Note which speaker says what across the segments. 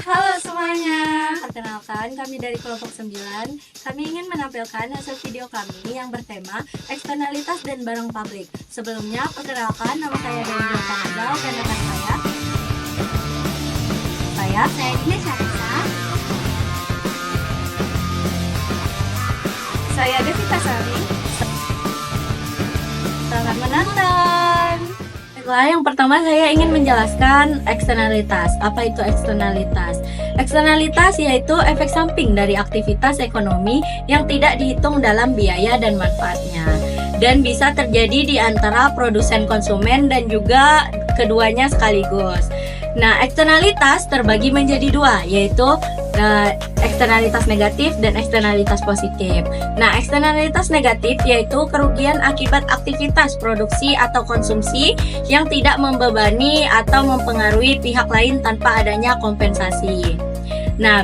Speaker 1: Halo semuanya, perkenalkan kami dari kelompok 9. Kami ingin menampilkan hasil video kami yang bertema eksternalitas dan barang pabrik. Sebelumnya, perkenalkan nama saya Dewi Kanazal dan rekan saya Dina Syarisa. Saya Devita Sari. Selamat menonton. Baiklah, yang pertama saya ingin menjelaskan eksternalitas. Apa itu eksternalitas? Eksternalitas yaitu efek samping dari aktivitas ekonomi yang tidak dihitung dalam biaya dan manfaatnya, dan bisa terjadi di antara produsen konsumen dan juga keduanya sekaligus. Nah, eksternalitas terbagi menjadi dua, yaitu eksternalitas negatif dan eksternalitas positif. Nah, eksternalitas negatif yaitu kerugian akibat aktivitas produksi atau konsumsi yang tidak membebani atau mempengaruhi pihak lain tanpa adanya kompensasi. Nah,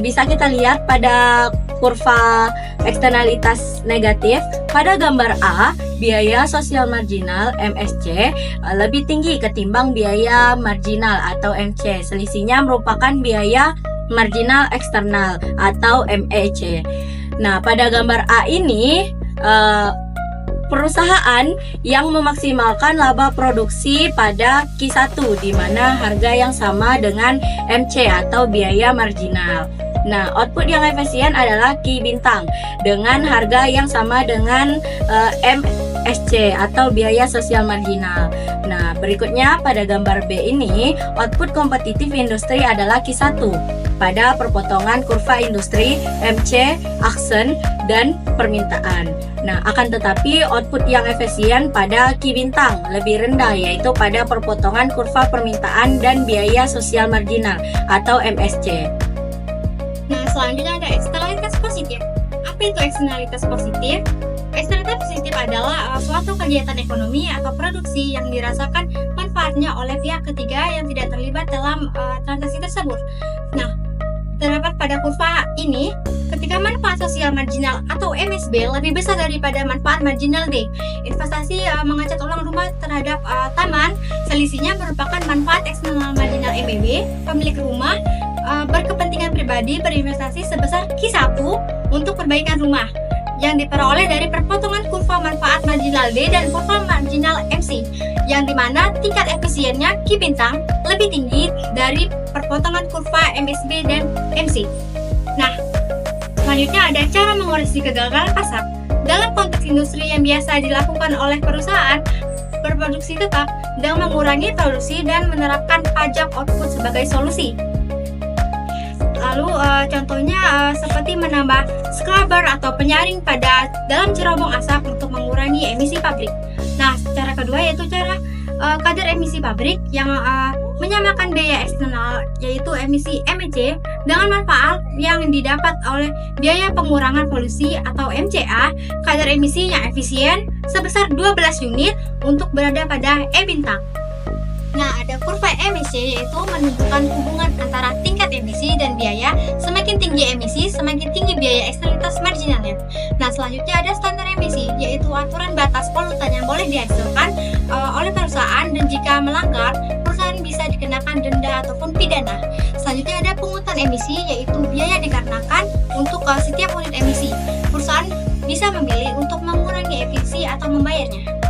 Speaker 1: bisa kita lihat pada kurva eksternalitas negatif. Pada gambar A, biaya sosial marginal (MSC) lebih tinggi ketimbang biaya marginal atau MC. Selisihnya merupakan biaya marginal eksternal atau MEC. Nah, pada gambar A ini perusahaan yang memaksimalkan laba produksi pada Q1 di mana harga yang sama dengan MC atau biaya marginal. Nah, output yang efisien adalah Q bintang dengan harga yang sama dengan MSC atau biaya sosial marginal. Nah, berikutnya pada gambar B ini, output kompetitif industri adalah Q1 pada perpotongan kurva industri, MC, aksen, dan permintaan. Nah, akan tetapi output yang efisien pada Q bintang lebih rendah, yaitu pada perpotongan kurva permintaan dan biaya sosial marginal atau MSC.
Speaker 2: Nah, selanjutnya ada eksternalitas positif. Apa itu eksternalitas positif? Eksternalitas positif adalah suatu kegiatan ekonomi atau produksi yang dirasakan manfaatnya oleh pihak ketiga yang tidak terlibat dalam transaksi tersebut. Nah, terdapat pada kurva ini, ketika manfaat sosial marginal atau MSB lebih besar daripada manfaat marginal D. Investasi mengecat ulang rumah terhadap taman, selisihnya merupakan manfaat eksternal marginal MBB. Pemilik rumah berkepentingan pribadi berinvestasi sebesar Q1 untuk perbaikan rumah yang diperoleh dari perpotongan kurva manfaat marginal D dan kurva marginal MC, yang dimana tingkat efisiennya Q bintang lebih tinggi dari perpotongan kurva MSB dan MC. Nah, selanjutnya ada cara mengoreksi kegagalan pasar. Dalam konteks industri yang biasa dilakukan oleh perusahaan berproduksi tetap dengan mengurangi produksi dan menerapkan pajak output sebagai solusi. Lalu contohnya seperti menambah scrubber atau penyaring pada dalam cerobong asap untuk mengurangi emisi pabrik. Nah, cara kedua yaitu cara kadar emisi pabrik yang menyamakan biaya eksternal yaitu emisi MEC dengan manfaat yang didapat oleh biaya pengurangan polusi atau MCA, kadar emisi yang efisien sebesar 12 unit untuk berada pada E bintang. Nah, ada kurva emisi yaitu menunjukkan hubungan antara tingkat emisi dan biaya. Semakin tinggi emisi, semakin tinggi biaya eksternalitas marginalnya. Nah, selanjutnya ada standar emisi, yaitu aturan batas polutan yang boleh dihasilkan oleh perusahaan, dan jika melanggar, perusahaan bisa dikenakan denda ataupun pidana. Selanjutnya ada pungutan emisi, yaitu biaya dikarenakan untuk setiap unit emisi. Perusahaan bisa memilih untuk mengurangi emisi atau membayarnya.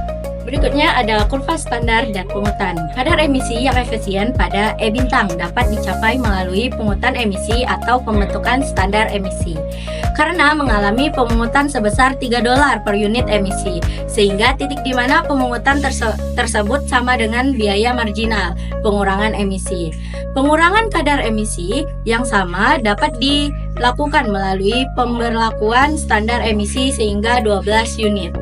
Speaker 1: Berikutnya ada kurva standar dan pungutan. Kadar emisi yang efisien pada E bintang dapat dicapai melalui pungutan emisi atau pembentukan standar emisi. Karena mengalami pemungutan sebesar $3 per unit emisi, sehingga titik di mana pemungutan tersebut sama dengan biaya marginal pengurangan emisi. Pengurangan kadar emisi yang sama dapat dilakukan melalui pemberlakuan standar emisi sehingga 12 unit.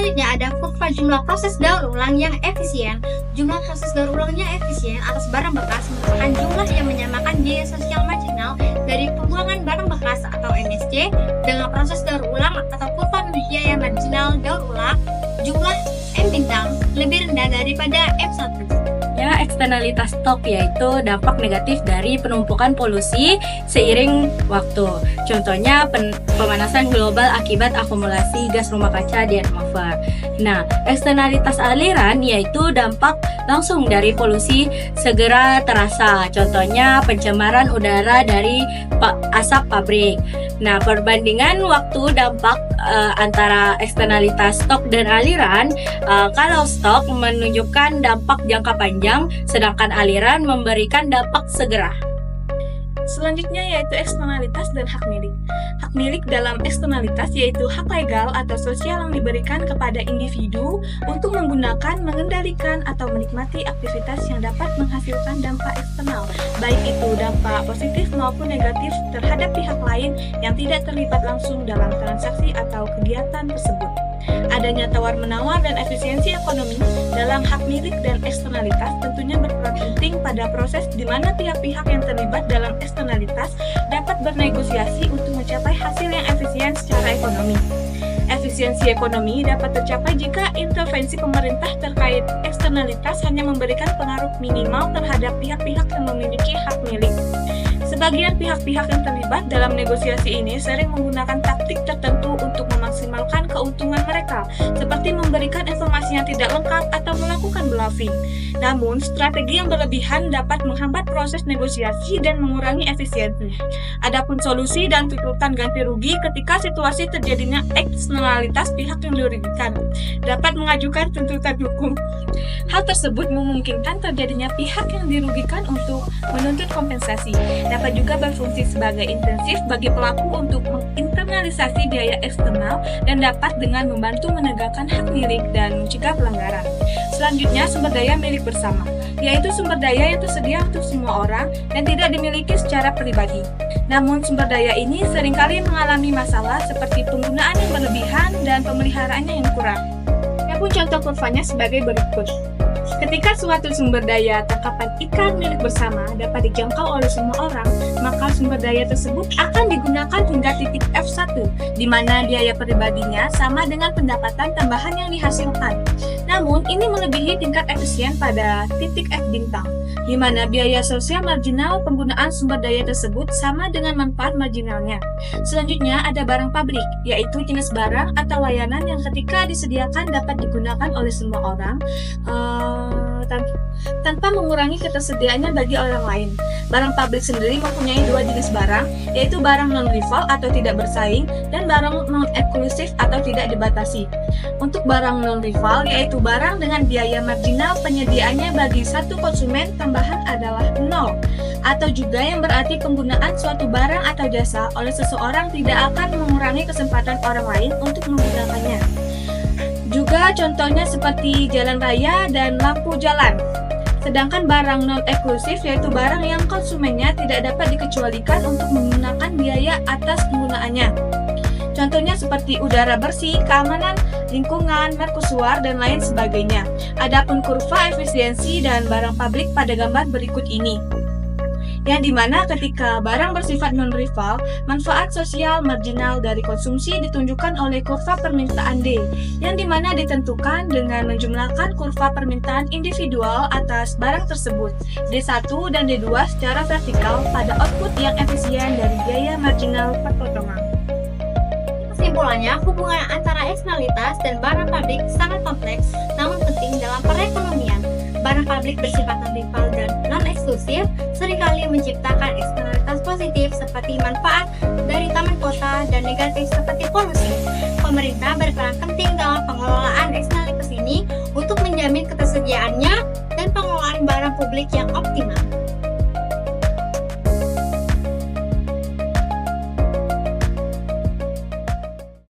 Speaker 2: Selanjutnya ada kurva jumlah proses daur ulang yang efisien. Jumlah proses daur ulang yang efisien atas barang bekas merupakan jumlah yang menyamakan biaya sosial marginal dari pembuangan barang bekas atau MSC dengan proses daur ulang atau kurva biaya marginal daur ulang. Jumlah M bintang lebih rendah daripada M1.
Speaker 1: Selanjutnya, eksternalitas stok yaitu dampak negatif dari penumpukan polusi seiring waktu. Contohnya pemanasan global akibat akumulasi gas rumah kaca di atmosfer. Nah, eksternalitas aliran yaitu dampak langsung dari polusi segera terasa. Contohnya pencemaran udara dari asap pabrik. Nah, perbandingan waktu dampak antara eksternalitas stok dan aliran, kalau stok menunjukkan dampak jangka panjang, sedangkan aliran memberikan dampak segera.
Speaker 3: Selanjutnya yaitu eksternalitas dan hak milik. Hak milik dalam eksternalitas yaitu hak legal atau sosial yang diberikan kepada individu untuk menggunakan, mengendalikan, atau menikmati aktivitas yang dapat menghasilkan dampak eksternal, baik itu dampak positif maupun negatif terhadap pihak lain yang tidak terlibat langsung dalam transaksi atau kegiatan tersebut. Adanya tawar-menawar dan efisiensi ekonomi dalam hak milik dan eksternalitas tentunya berperan penting pada proses di mana pihak-pihak yang terlibat dalam eksternalitas dapat bernegosiasi untuk mencapai hasil yang efisien secara ekonomi. Efisiensi ekonomi dapat tercapai jika intervensi pemerintah terkait eksternalitas hanya memberikan pengaruh minimal terhadap pihak-pihak yang memiliki hak milik. Sebagian pihak-pihak yang terlibat dalam negosiasi ini sering menggunakan taktik tertentu untuk memaksimalkan keuntungan mereka, seperti memberikan informasi yang tidak lengkap atau melakukan bluffing. Namun, strategi yang berlebihan dapat menghambat proses negosiasi dan mengurangi efisiensi. Adapun solusi dan tuntutan ganti rugi ketika situasi terjadinya eksternalitas pihak yang dirugikan dapat mengajukan tuntutan hukum. Hal tersebut memungkinkan terjadinya pihak yang dirugikan untuk menuntut kompensasi. Dapat juga berfungsi sebagai intensif bagi pelaku untuk menginternalisasi biaya eksternal dan dapat dengan membantu menegakkan hak milik dan mencegah pelanggaran. Selanjutnya, sumber daya milik bersama, yaitu sumber daya yang tersedia untuk semua orang dan tidak dimiliki secara pribadi. Namun, sumber daya ini seringkali mengalami masalah seperti penggunaan yang berlebihan dan pemeliharaannya yang kurang. Adapun contoh kurvanya sebagai berikut. Ketika suatu sumber daya tangkapan ikan milik bersama dapat dijangkau oleh semua orang, maka sumber daya tersebut akan digunakan hingga titik F1, di mana biaya pribadinya sama dengan pendapatan tambahan yang dihasilkan. Namun, ini melebihi tingkat efisien pada titik F bintang, di mana biaya sosial marginal penggunaan sumber daya tersebut sama dengan manfaat marginalnya. Selanjutnya, ada barang pabrik, yaitu jenis barang atau layanan yang ketika disediakan dapat digunakan oleh semua orang, tanpa mengurangi ketersediaannya bagi orang lain. Barang pabrik sendiri mempunyai dua jenis barang, yaitu barang non-rival atau tidak bersaing, dan barang non-eksklusif atau tidak dibatasi. Untuk barang non-rival, yaitu barang dengan biaya marginal penyediaannya bagi satu konsumen tambahan adalah 0, atau juga yang berarti penggunaan suatu barang atau jasa oleh seseorang tidak akan mengurangi kesempatan orang lain untuk menggunakannya. Juga contohnya seperti jalan raya dan lampu jalan. Sedangkan barang non-eksklusif yaitu barang yang konsumennya tidak dapat dikecualikan untuk menggunakan biaya atas penggunaannya. Contohnya seperti udara bersih, keamanan lingkungan, mercusuar, dan lain sebagainya. Adapun kurva efisiensi dan barang pabrik pada gambar berikut ini, yang dimana ketika barang bersifat non-rival, manfaat sosial marginal dari konsumsi ditunjukkan oleh kurva permintaan D, yang dimana ditentukan dengan menjumlahkan kurva permintaan individual atas barang tersebut, D1 dan D2 secara vertikal pada output yang efisien dari biaya marginal per potongan.
Speaker 2: Kesimpulannya, hubungan antara eksternalitas dan barang pabrik sangat kompleks namun penting dalam perekonomian. Barang pabrik bersifat non-rival dan non-eksklusif seringkali menciptakan eksternalitas positif seperti manfaat dari taman kota dan negatif seperti polusi. Pemerintah berperan penting dalam pengelolaan eksternalitas ini untuk menjamin ketersediaannya dan pengelolaan barang publik yang optimal.